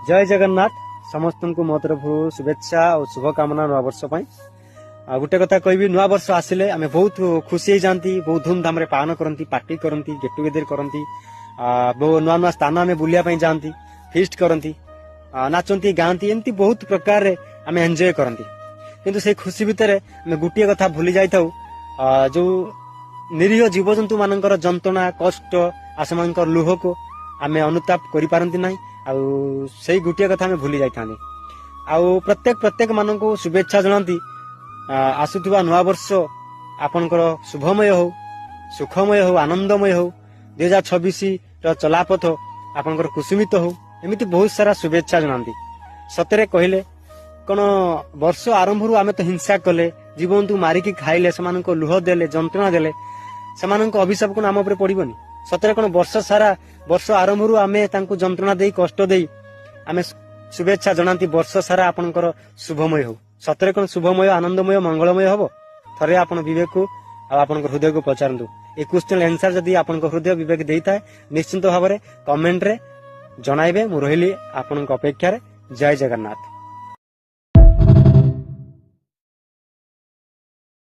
जय जगन्नाथ समस्त को मो तरफ शुभेच्छा और शुभकामना नुआ वर्ष गोटे कथा कहबी नुआ वर्ष आसिले आम बहुत खुशी हो जाती बहुत धूमधाम रे पालन करती पार्टी करती गेट टुगेदर करती नुआ नुआ स्थान आम बुलिया जाती फिस्ट करती नाचती गाँती एमती बहुत प्रकार आम एंजॉय करती किंतु से खुशी भितर आम गोटे कथा भूली जाई जो निरीह जीवजंतु मानकर जंत्रणा कष्ट आसमान लुह को आम अनुताप करि पारंती नाही आउ से गोटे कथा आम भूली जाई आउ प्रत्येक मान को शुभेच्छा जनाती आसुवा नुआ वर्ष आपनकर शुभमय हो सुखमय हो आनंदमय हो 2026 चलापथ आपनकर कुसुमित हो एमती बहुत सारा शुभेच्छा जनाती सतरे कहले कौन वर्ष आरंभ आम तो हिंसा कले जीवंतु मारिकी खाइले से लुह देले जंत्रणा देले से अभिशाप कौन आम उपर पड़ोनी सतरे कौन वर्ष आरंभ आम जंत्रणा दे कष्ट दे आम शुभेच्छा जनाती वर्ष सारा आपनकर शुभमय हो सतरे कौन शुभमय आनंदमय मंगलमय हम थे आप विवेक को आपन हृदय को पचारतु ये क्वेश्चन आंसर जदि आप हृदय विवेक देता है निश्चिंत भाव में कमेंट रे जणाइबे मु रहिली आपन अपेक्षा जय जगन्नाथ।